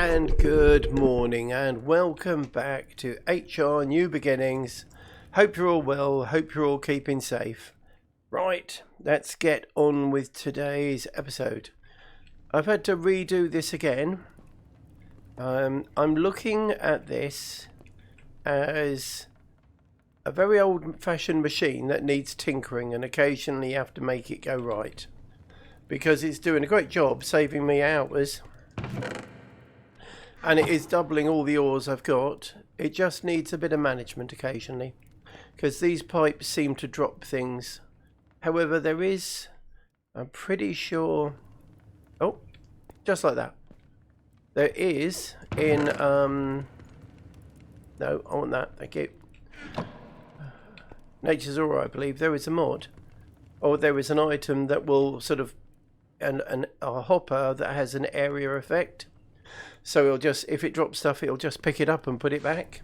And good morning and welcome back to HR New Beginnings. Hope you're all well, hope you're all keeping safe. Right, let's get on with today's episode. I've had to redo this again. I'm looking at this as a very old-fashioned machine that needs tinkering, and occasionally you have to make it go right. Because it's doing a great job saving me hours. And it is doubling all the ores I've got. It just needs a bit of management occasionally, because these pipes seem to drop things. However, there is, I'm pretty sure, oh, just like that. There is in, no, I want that, thank you. Nature's Aura, I believe, there is a mod. Or there is an item that will sort of, a hopper that has an area effect. So it'll just, if it drops stuff, it'll just pick it up and put it back.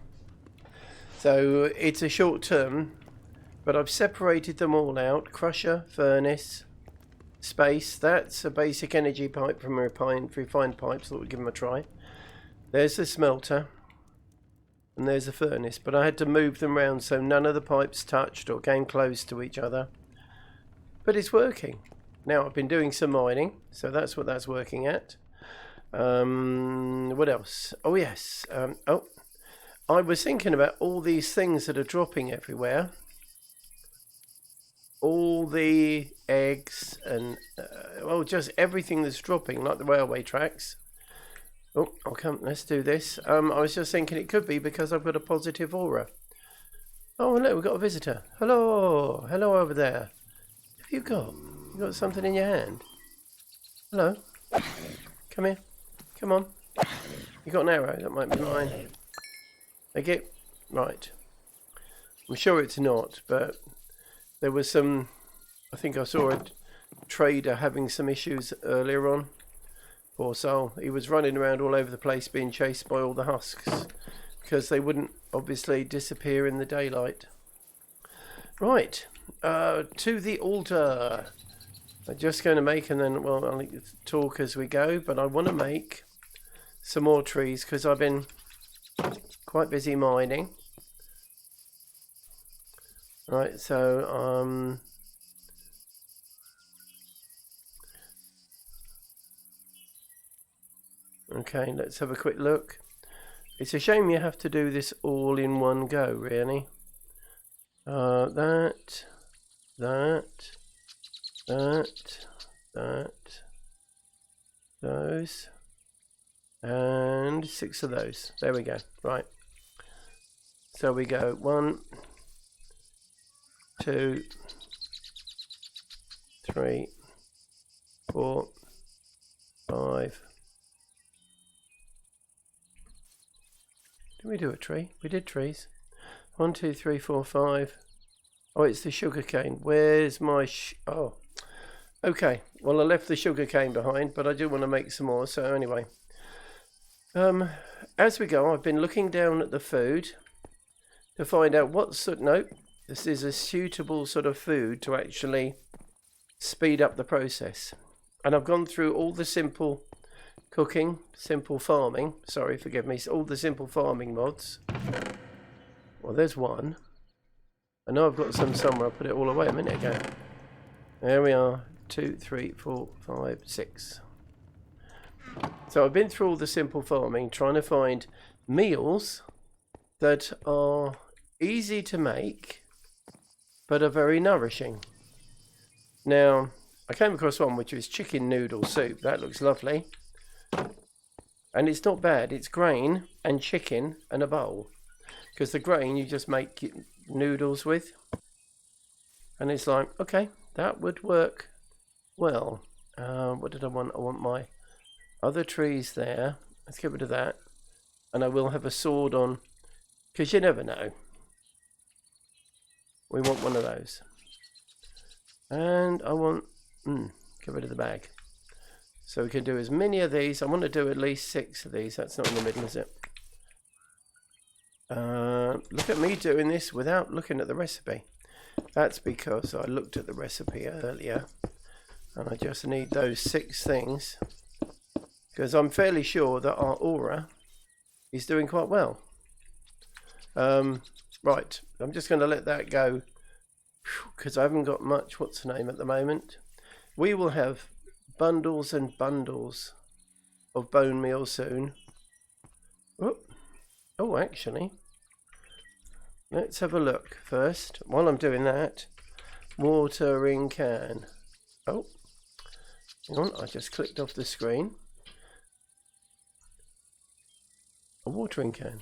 So it's a short term, but I've separated them all out. Crusher, furnace, space. That's a basic energy pipe from refined pipes. Thought we'd give them a try. There's the smelter, and there's the furnace. But I had to move them around so none of the pipes touched or came close to each other. But it's working. Now I've been doing some mining, so that's what that's working at. What else? Oh yes. I was thinking about all these things that are dropping everywhere. All the eggs and just everything that's dropping, like the railway tracks. Oh, I'll come. Let's do this. I was just thinking it could be because I've got a positive aura. Oh look, we've got a visitor. Hello, hello over there. What have you got? You got something in your hand? Hello. Come here. Come on. You got an arrow? That might be mine. Okay. Right. I'm sure it's not, but there was some, I think I saw a trader having some issues earlier on. Poor soul. He was running around all over the place being chased by all the husks because they wouldn't obviously disappear in the daylight. Right. To the altar. I'm just going to make, and then, well, I'll talk as we go, but I want to make some more trees because I've been quite busy mining. Right, so okay, let's have a quick look. It's a shame you have to do this all in one go, really. That, those, and 6 of those. There we go. Right. So we go 1, 2, 3, 4, 5. Did we do a tree? We did trees. 1, 2, 3, 4, 5. Oh, it's the sugar cane. Where's my oh. Okay. Well, I left the sugar cane behind, but I do want to make some more. So anyway. As we go, I've been looking down at the food to find out what sort. Nope, this is a suitable sort of food to actually speed up the process. And I've gone through all the simple cooking, simple farming. Sorry, forgive me. All the simple farming mods. Well, there's one. I know I've got some somewhere. I put it all away a minute ago. There we are. 2, 3, 4, 5, 6. So I've been through all the simple farming, trying to find meals that are easy to make, but are very nourishing. Now, I came across one which was chicken noodle soup. That looks lovely. And it's not bad. It's grain and chicken and a bowl. Because the grain you just make noodles with. And it's like, okay, that would work well. What did I want? I want my other trees there. Let's get rid of that. And I will have a sword on, because you never know. We want one of those. And I want, get rid of the bag. So we can do as many of these. I want to do at least 6 of these. That's not in the middle, is it? Look at me doing this without looking at the recipe. That's because I looked at the recipe earlier. And I just need those 6 things. because I'm fairly sure that our aura is doing quite well. Right, I'm just going to let that go because I haven't got much what's the name at the moment. We will have bundles and bundles of bone meal soon. Oh, actually, let's have a look first. While I'm doing that, watering can. Oh, hang on, I just clicked off the screen. A watering can.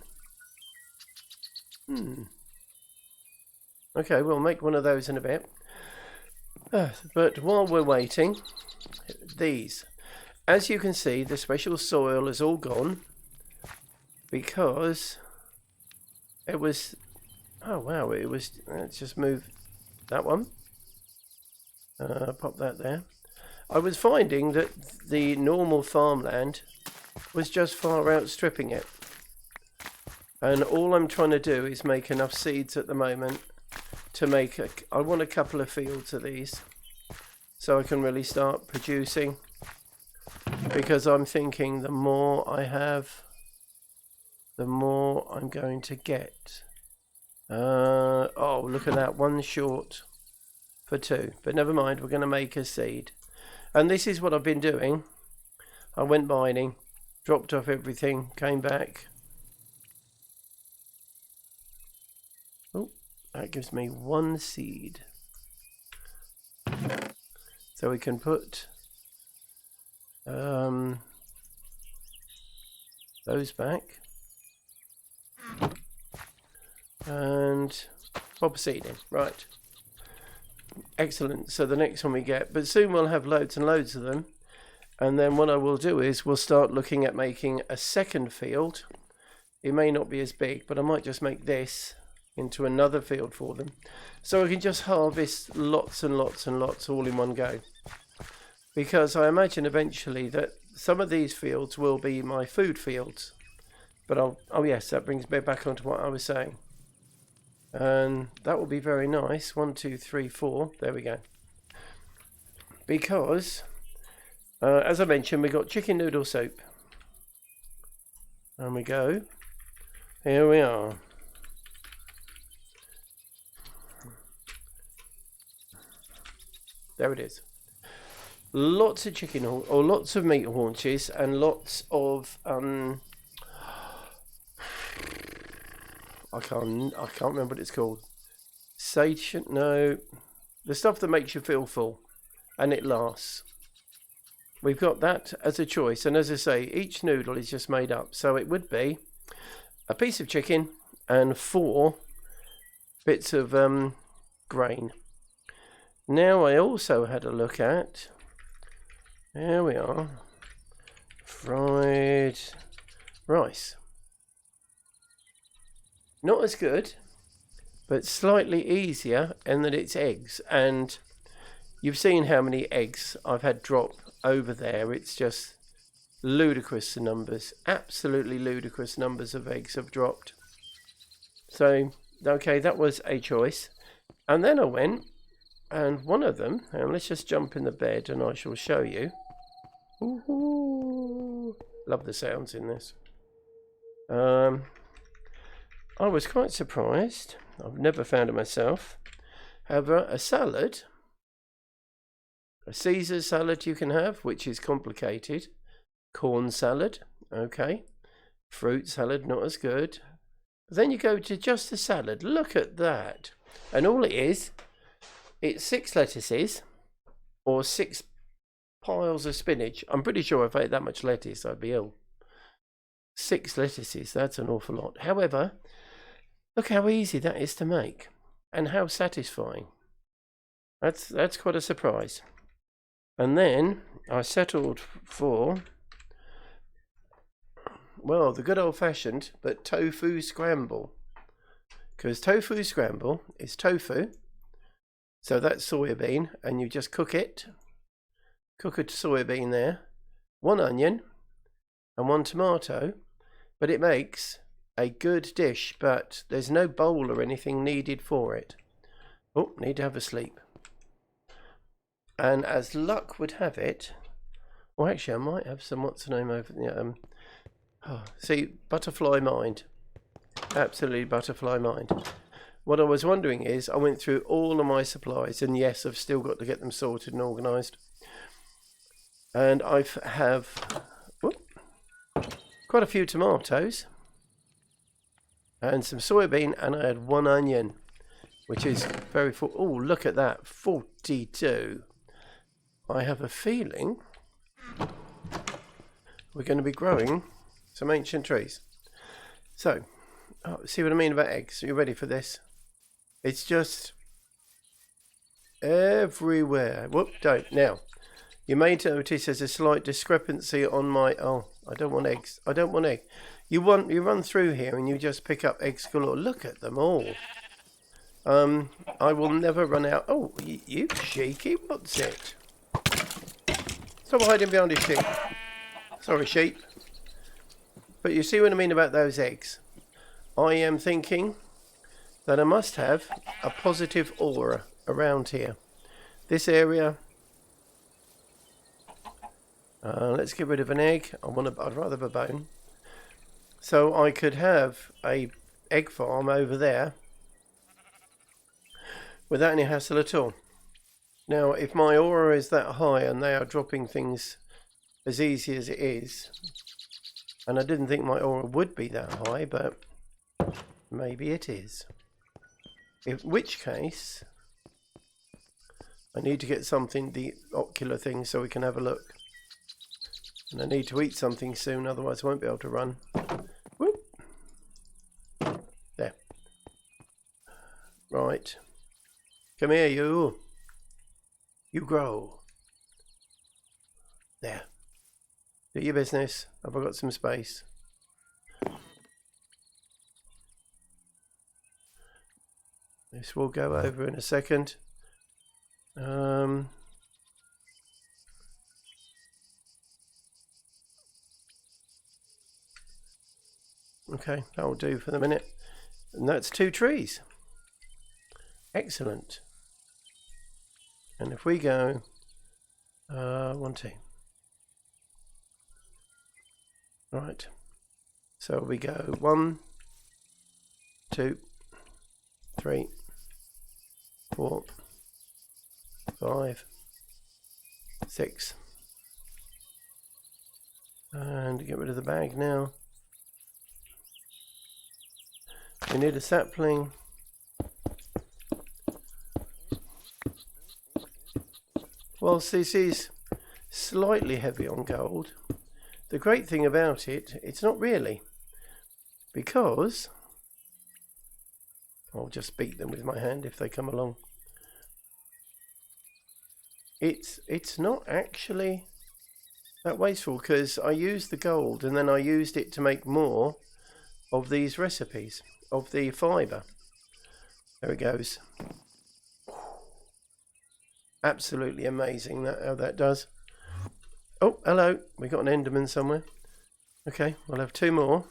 Okay, we'll make one of those in a bit. But while we're waiting, these. As you can see, the special soil is all gone because it was... Oh, wow, it was... Let's just move that one. Pop that there. I was finding that the normal farmland was just far outstripping it. And all I'm trying to do is make enough seeds at the moment to make I want a couple of fields of these so I can really start producing, because I'm thinking the more I have, the more I'm going to get. Oh, look at that, one short for two, but never mind, we're going to make a seed. And this is what I've been doing. I went mining, dropped off everything, came back. Oh, that gives me one seed. So we can put those back and pop a seed in. Right. Excellent. So the next one we get, but soon we'll have loads and loads of them. And then what I will do is we'll start looking at making a second field. It may not be as big, but I might just make this into another field for them, so I can just harvest lots and lots and lots all in one go, because I imagine eventually that some of these fields will be my food fields. But oh yes, that brings me back onto what I was saying, and that will be very nice. 1 2 3 4, there we go. Because as I mentioned, we got chicken noodle soup, and we go, here we are. There it is. Lots of chicken or lots of meat haunches and lots of I can't remember what it's called. Satiation? No, the stuff that makes you feel full and it lasts. We've got that as a choice, and as I say, each noodle is just made up. So it would be a piece of chicken and 4 bits of grain. Now I also had a look at, there we are, fried rice. Not as good, but slightly easier in that it's eggs. And you've seen how many eggs I've had drop over there. It's just ludicrous numbers, absolutely ludicrous numbers of eggs have dropped. So, okay, that was a choice. And then I went, and one of them, and let's just jump in the bed and I shall show you. Ooh, love the sounds in this. I was quite surprised. I've never found it myself. However, a salad, a Caesar salad you can have, which is complicated. Corn salad, okay. Fruit salad, not as good. But then you go to just a salad. Look at that. And all it is, it's 6 lettuces or 6 piles of spinach. I'm pretty sure if I ate that much lettuce, I'd be ill. 6 lettuces, that's an awful lot. However, look how easy that is to make and how satisfying. That's quite a surprise. And then I settled for, well, the good old-fashioned, but tofu scramble. Because tofu scramble is tofu. So that's soybean, and you just cook it. Cook a soybean there. 1 onion and 1 tomato. But it makes a good dish, but there's no bowl or anything needed for it. Oh, need to have a sleep. And as luck would have it, Well, actually, I might have some, what's the name over there? See, butterfly mind. Absolutely butterfly mind. What I was wondering is, I went through all of my supplies, and yes, I've still got to get them sorted and organised. And I have quite a few tomatoes and some soybean, and I had 1 onion, which is very full. Oh, look at that, 42. I have a feeling we're going to be growing some ancient trees. So, see what I mean about eggs? Are you ready for this? It's just everywhere. Whoop, don't. Now, you may notice there's a slight discrepancy on my... Oh, I don't want eggs. I don't want egg. You run through here and you just pick up eggs galore. Look at them all. I will never run out. Oh, you cheeky. What's it? Stop hiding behind a sheep. Sorry, sheep. But you see what I mean about those eggs? I am thinking that I must have a positive aura around here. This area... let's get rid of an egg. I'd rather have a bone. So I could have a egg farm over there without any hassle at all. Now, if my aura is that high and they are dropping things as easy as it is, and I didn't think my aura would be that high, but maybe it is. In which case, I need to get something, the ocular thing, so we can have a look. And I need to eat something soon, otherwise I won't be able to run. Whoop. There. Right. Come here, you. You grow. There. Do your business. Have I got some space? This will go over in a second. Okay, that'll do for the minute. And that's 2 trees. Excellent. And if we go 1, 2. Right. So we go 1, 2, 3, 4, 5, 6. And get rid of the bag now. We need a sapling. Whilst this is slightly heavy on gold, the great thing about it, it's not really, because I'll just beat them with my hand if they come along. It's not actually that wasteful, because I used the gold and then I used it to make more of these recipes of the fibre. There it goes. Absolutely amazing how that does. Oh, hello. We got an Enderman somewhere. Okay, we'll have 2 more.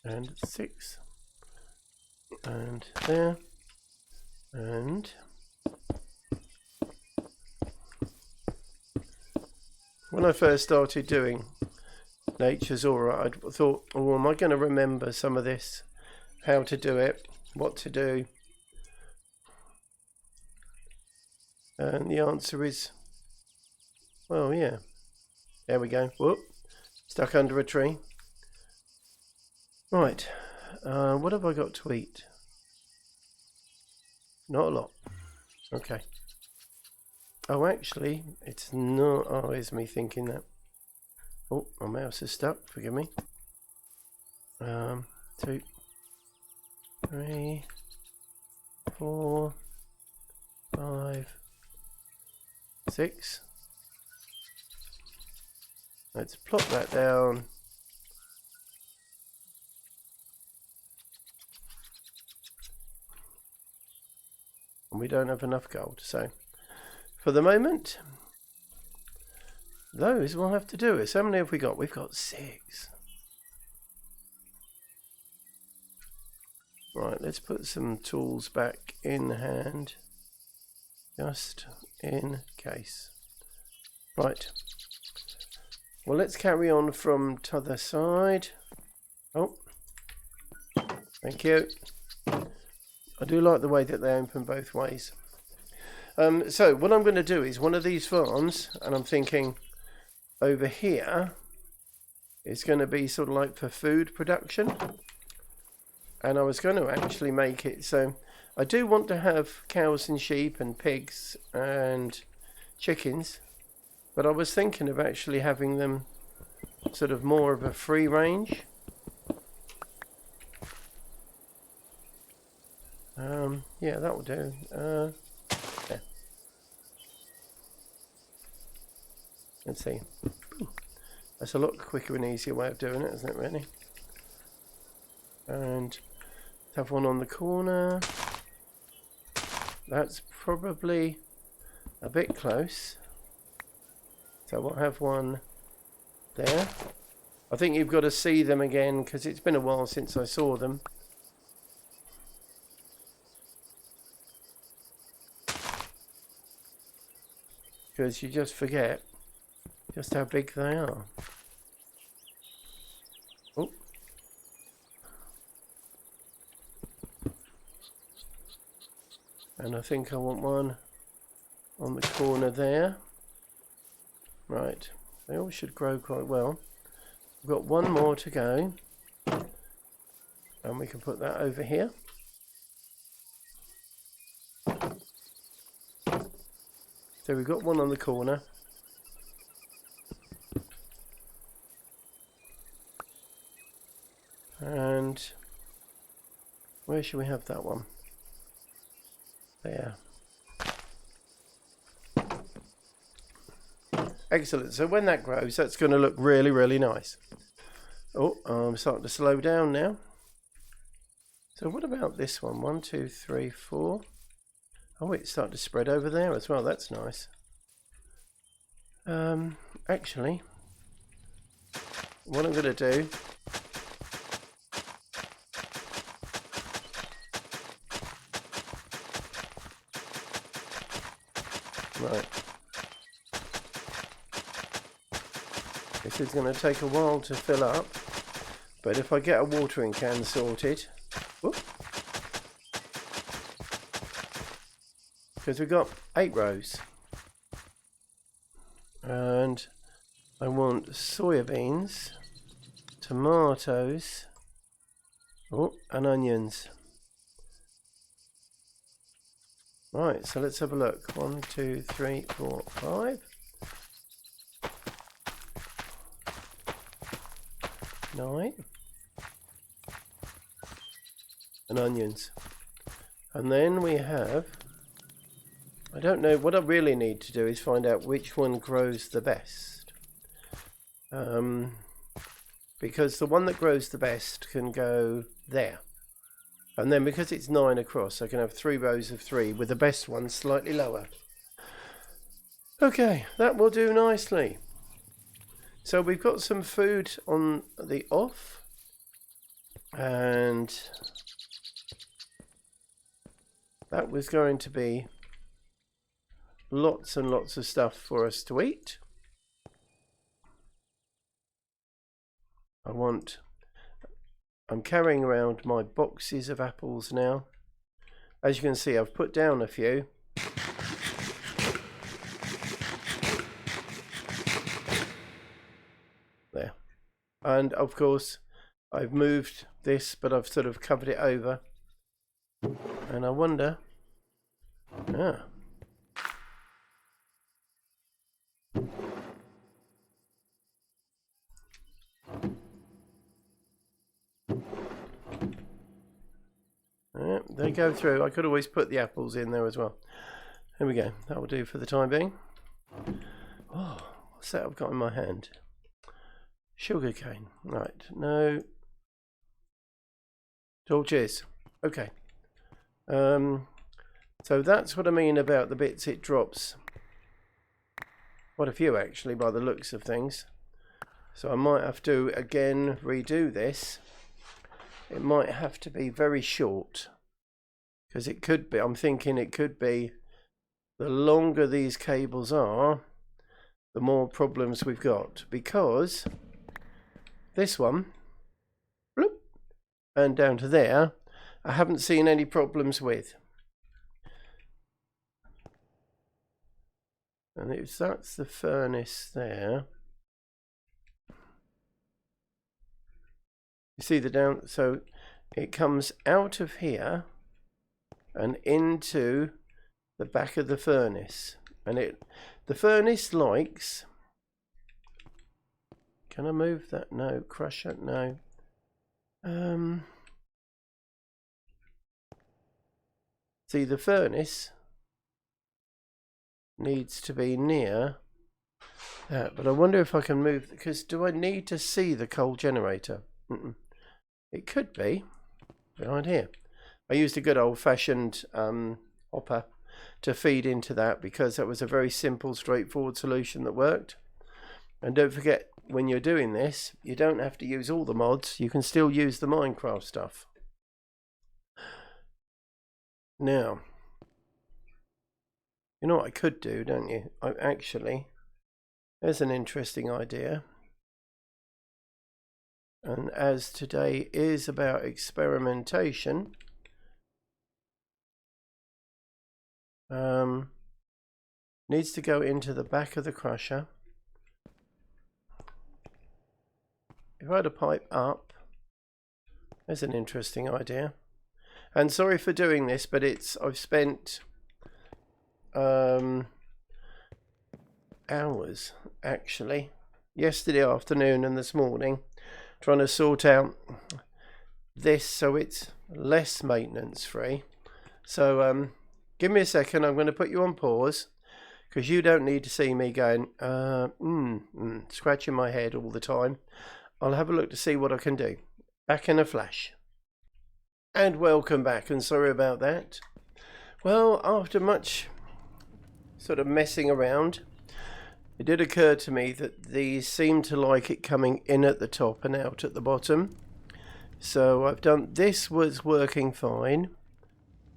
And 6. And there. And when I first started doing Nature's Aura, I thought, oh, am I going to remember some of this? How to do it? What to do? And the answer is, well, yeah. There we go. Whoop. Stuck under a tree. Right. What have I got to eat? Not a lot. Okay. Oh, actually, it's not. Oh, it's me thinking that. Oh, my mouse is stuck. Forgive me. 2, 3, 4, 5, 6. Let's plop that down. And we don't have enough gold, so for the moment, those will have to do it. So how many have we got? We've got 6. Right, let's put some tools back in hand, just in case. Right. Well, let's carry on from t'other side. Oh, thank you. I do like the way that they open both ways. So what I'm going to do is one of these farms, and I'm thinking over here is going to be sort of like for food production. And I was going to actually make it so I do want to have cows and sheep and pigs and chickens, but I was thinking of actually having them sort of more of a free range. Yeah, that will do. Yeah. Let's see. That's a lot quicker and easier way of doing it, isn't it, really? And have one on the corner. That's probably a bit close. So we'll have one there. I think you've got to see them again because it's been a while since I saw them. Because you just forget just how big they are. Oh. And I think I want one on the corner there. Right, they all should grow quite well. We've got one more to go. And we can put that over here. So we've got one on the corner. And where should we have that one? There. Excellent. So when that grows, that's going to look really, really nice. Oh, I'm starting to slow down now. So what about this one? 1, 2, 3, 4. Oh, it's starting to spread over there as well. That's nice. Actually, what I'm going to do right. This is going to take a while to fill up, but if I get a watering can sorted, because we've got 8 rows, and I want soya beans, tomatoes, and onions. Right, so let's have a look. 1, 2, 3, 4, 5. 9. And onions. And then we have, I don't know, what I really need to do is find out which one grows the best. Because the one that grows the best can go there. And then because it's 9 across, I can have 3 rows of 3 with the best one slightly lower. Okay, that will do nicely. So we've got some food on the off. And that was going to be lots and lots of stuff for us to eat. I'm carrying around my boxes of apples now. As you can see, I've put down a few. There. And of course, I've moved this, but I've sort of covered it over. And I wonder... they go through. I could always put the apples in there as well. There we go. That will do for the time being. Oh, what's that I've got in my hand? Sugar cane. Right. No. Torches. Okay. So that's what I mean about the bits it drops. Quite a few actually by the looks of things. So I might have to again redo this. it might have to be very short, because it could be, I'm thinking it could be, the longer these cables are, the more problems we've got, because this one, bloop, and down to there, I haven't seen any problems with. And if that's the furnace there, you see the down, so it comes out of here and into the back of the furnace, and the furnace likes, can I move that? No. Crush it? No. See, the furnace needs to be near that, but I wonder if I can move, because do I need to see the coal generator? It could be behind here. I used a good old-fashioned hopper to feed into that, because that was a very simple, straightforward solution that worked. And don't forget, when you're doing this, you don't have to use all the mods. You can still use the Minecraft stuff. Now, you know what I could do, don't you? There's an interesting idea. And as today is about experimentation, needs to go into the back of the crusher. If I had a pipe up, there's an interesting idea. And sorry for doing this, but I've spent hours actually yesterday afternoon and this morning trying to sort out this so it's less maintenance free. So give me a second, I'm going to put you on pause, because you don't need to see me going scratching my head all the time. I'll have a look to see what I can do. Back in a flash. And welcome back, and sorry about that. Well, after much sort of messing around, it did occur to me that these seem to like it coming in at the top and out at the bottom. So I've done, this was working fine.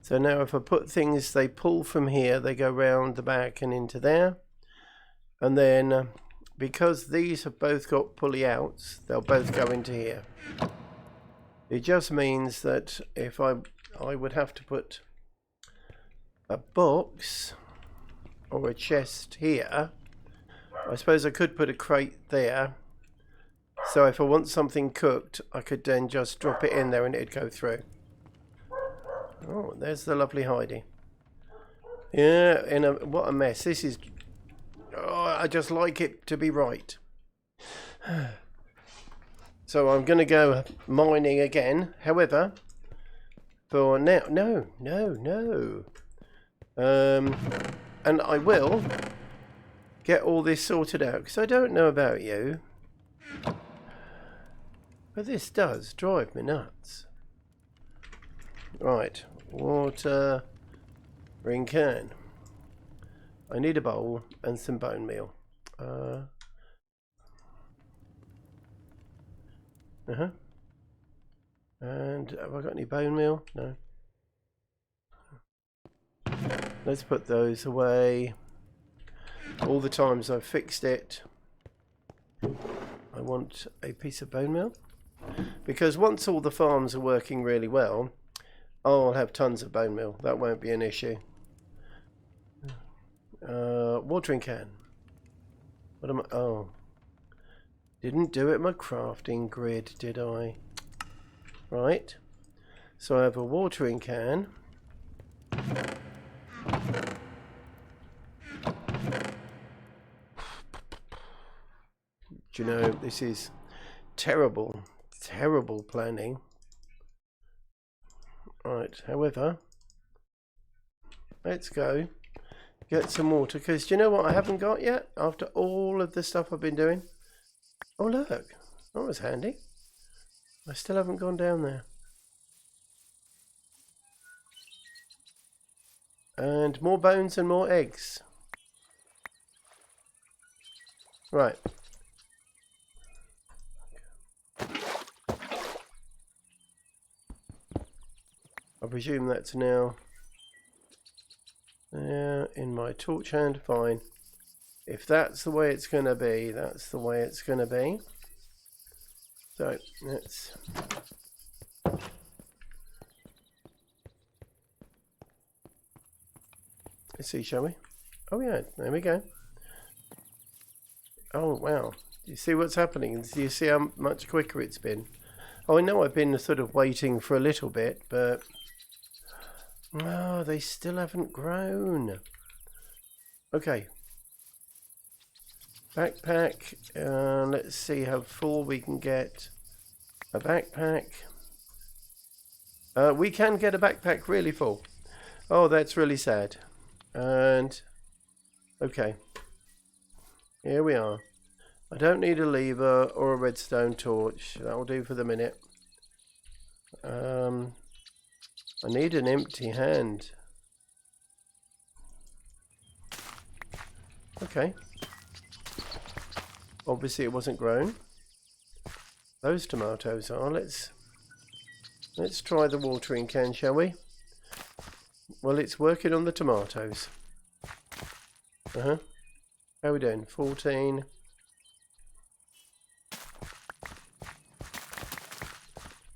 So now if I put things, they pull from here, they go round the back and into there. And then because these have both got pulley outs, they'll both go into here. It just means that if I would have to put a box or a chest here, I suppose I could put a crate there. So if I want something cooked, I could then just drop it in there and it'd go through. Oh, there's the lovely Heidi. Yeah, what a mess. This is... Oh, I just like it to be right. So I'm going to go mining again. However, for now... No. And I will get all this sorted out, because I don't know about you, but this does drive me nuts. Right, water, ring can. I need a bowl and some bone meal. And have I got any bone meal? No. Let's put those away. All the times I've fixed it, I want a piece of bone meal, because once all the farms are working really well, I'll have tons of bone meal. That won't be an issue. Watering can. What am I? Oh, didn't do it my crafting grid, did I? Right. So I have a watering can. Do you know, this is terrible planning. Right, however, let's go get some water, because do you know what I haven't got yet after all of the stuff I've been doing? Oh look, that was handy. I still haven't gone down there. And more bones and more eggs. Right. I presume that's now there in my torch hand. Fine. If that's the way it's going to be, that's the way it's going to be. So let's see, shall we? Oh yeah, there we go. Oh wow. Do you see what's happening? Do you see how much quicker it's been? Oh, I know I've been sort of waiting for a little bit, but oh, they still haven't grown. Okay. Backpack. Let's see how full we can get a backpack. We can get a backpack really full. Oh, that's really sad. And okay, here we are. I don't need a lever or a redstone torch. That'll do for the minute. I need an empty hand. Okay. Obviously it wasn't grown. Those tomatoes are. Let's try the watering can, shall we? Well, it's working on the tomatoes. How are we doing? 14.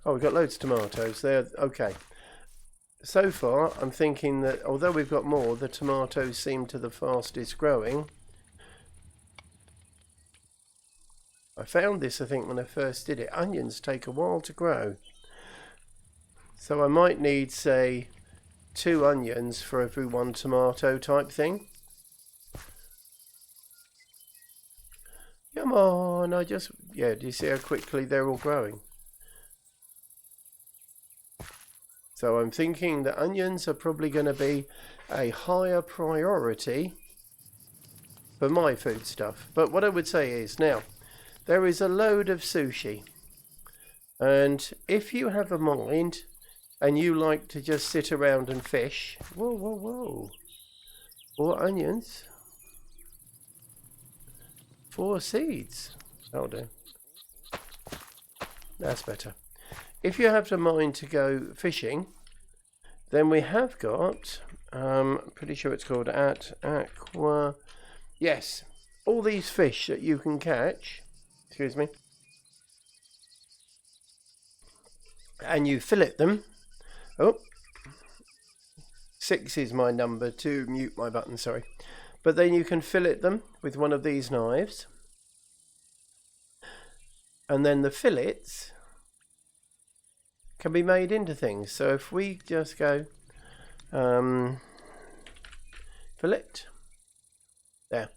Oh, we've got loads of tomatoes there. Okay. So far, I'm thinking that although we've got more, the tomatoes seem to the fastest growing. I found this, I think, when I first did it. Onions take a while to grow. So I might need, say, 2 onions for every 1 tomato type thing. Come on, yeah, do you see how quickly they're all growing? So I'm thinking that onions are probably going to be a higher priority for my food stuff. But what I would say is, now, there is a load of sushi. And if you have a mind and you like to just sit around and fish, whoa, whoa, whoa. 4 onions. 4 seeds. That'll do. That's better. If you have the mind to go fishing, then we have got, pretty sure it's called aqua. Yes, all these fish that you can catch, excuse me, and you fillet them. Oh, 6 is my number to mute my button, sorry. But then you can fillet them with one of these knives. And then the fillets can be made into things. So if we just go fillet, there,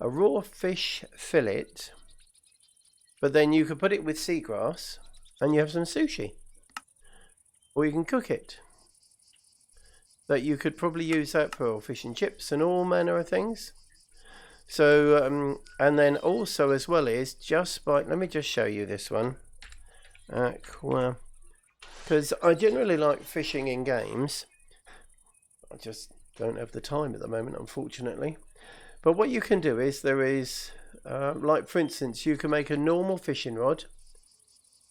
a raw fish fillet, but then you could put it with seagrass and you have some sushi, or you can cook it. But you could probably use that for fish and chips and all manner of things. So and then also as well is just by, let me just show you this one, aqua. Because I generally like fishing in games. I just don't have the time at the moment, unfortunately. But what you can do is, there is, like for instance, you can make a normal fishing rod.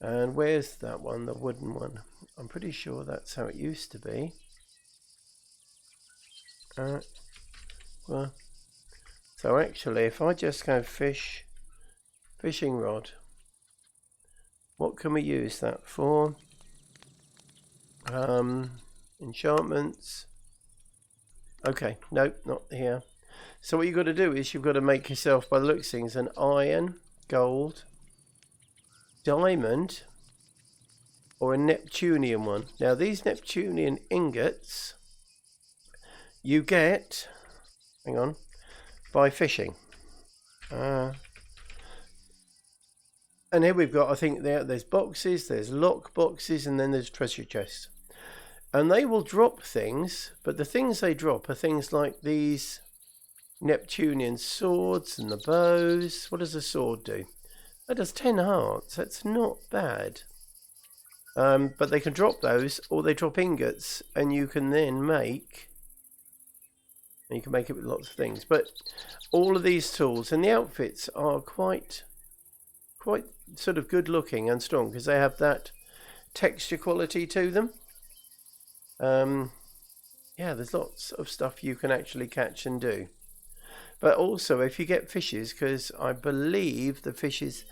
And where's that one, the wooden one? I'm pretty sure that's how it used to be. Well, so actually, if I just go fishing rod, what can we use that for? Enchantments. Okay, nope, not here. So what you've got to do is you've got to make yourself, by the looks of things, an iron, gold, diamond, or a Neptunian one. Now these Neptunian ingots you get, hang on, by fishing. And here we've got, I think there's boxes, there's lock boxes, and then there's treasure chests. And they will drop things, but the things they drop are things like these Neptunian swords and the bows. What does a sword do? That does 10 hearts. That's not bad. But they can drop those, or they drop ingots, and you can then make... You can make it with lots of things. But all of these tools and the outfits are quite sort of good looking and strong, because they have that texture quality to them. Yeah, there's lots of stuff you can actually catch and do. But also, if you get fishes, because I believe the fishes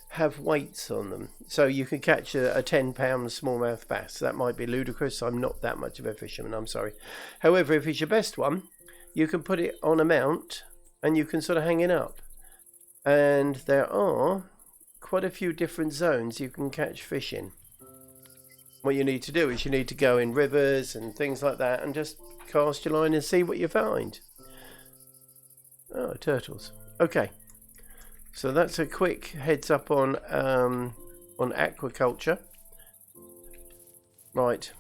have weights on them, so you can catch a 10-pound smallmouth bass. That might be ludicrous. I'm not that much of a fisherman, I'm sorry. However, if it's your best one, you can put it on a mount and you can sort of hang it up. And there are quite a few different zones you can catch fish in. What you need to do is you need to go in rivers and things like that and just cast your line and see what you find. Oh, turtles. Okay, so that's a quick heads up on aquaculture. Right,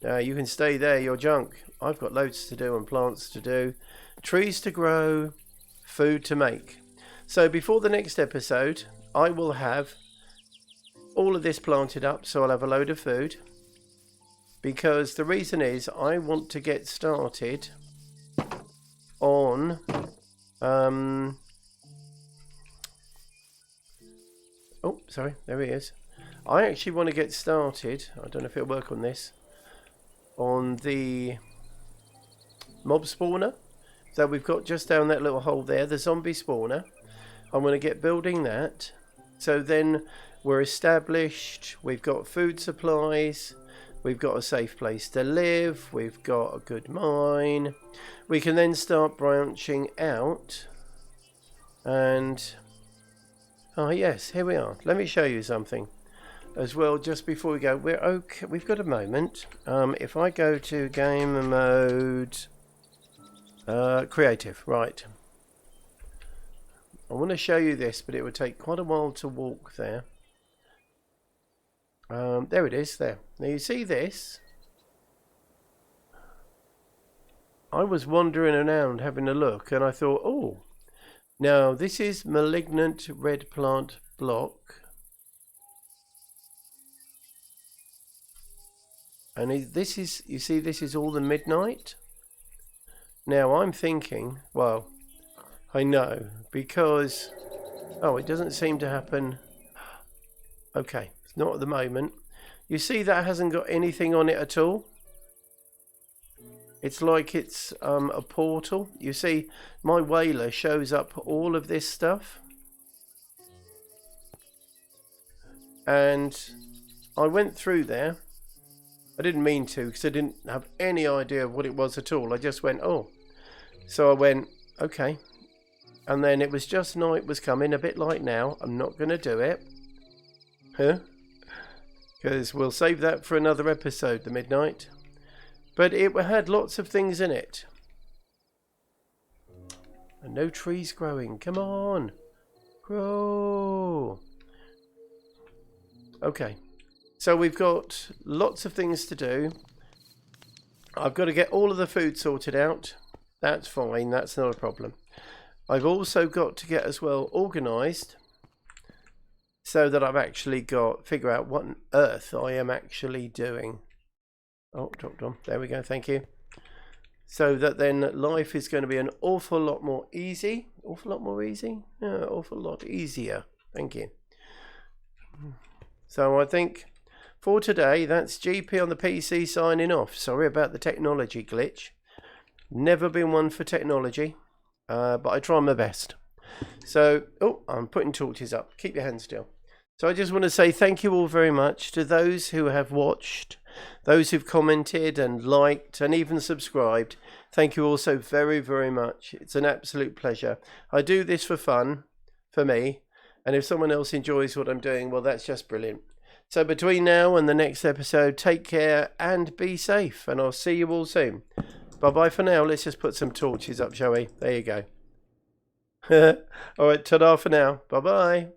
you can stay there, your junk. I've got loads to do and plants to do, trees to grow, food to make. So before the next episode, I will have all of this planted up, so I'll have a load of food. Because the reason is I want to get started on oh, sorry, there he is. I actually want to get started, I don't know if it'll work on this, on the mob spawner. So we've got just down that little hole there, the zombie spawner. I'm going to get building that. So then we're established, we've got food supplies, we've got a safe place to live, we've got a good mine. We can then start branching out. And oh yes, here we are. Let me show you something as well just before we go. We're okay, we've got a moment. If I go to game mode, creative, right. I want to show you this, but it would take quite a while to walk there. There it is, there. Now you see this? I was wandering around having a look and I thought, oh, now this is malignant red plant block. And this is, you see, this is all the midnight. Now I'm thinking, well, I know, because, oh, it doesn't seem to happen. Okay, it's not at the moment. You see that hasn't got anything on it at all. It's like it's a portal. You see, my whaler shows up all of this stuff. And I went through there. I didn't mean to, because I didn't have any idea of what it was at all. I just went, oh. So I went, okay. And then it was just night was coming, a bit like now. I'm not going to do it. Huh? Because we'll save that for another episode, the midnight. But it had lots of things in it. And no trees growing. Come on. Grow. Okay. So we've got lots of things to do. I've got to get all of the food sorted out. That's fine. That's not a problem. I've also got to get as well organised so that I've actually got, figure out what on earth I am actually doing. Oh, dropped on. There we go. Thank you. So that then life is going to be an awful lot more easy. Awful lot more easy? Yeah, awful lot easier. Thank you. So I think for today, that's GP on the PC signing off. Sorry about the technology glitch. Never been one for technology, but I try my best. So, oh, I'm putting torches up. Keep your hands still. So I just want to say thank you all very much to those who have watched, those who've commented and liked and even subscribed. Thank you all so very, very much. It's an absolute pleasure. I do this for fun, for me, and if someone else enjoys what I'm doing, well, that's just brilliant. So between now and the next episode, take care and be safe, and I'll see you all soon. Bye-bye for now. Let's just put some torches up, shall we? There you go. All right, ta-da for now. Bye-bye.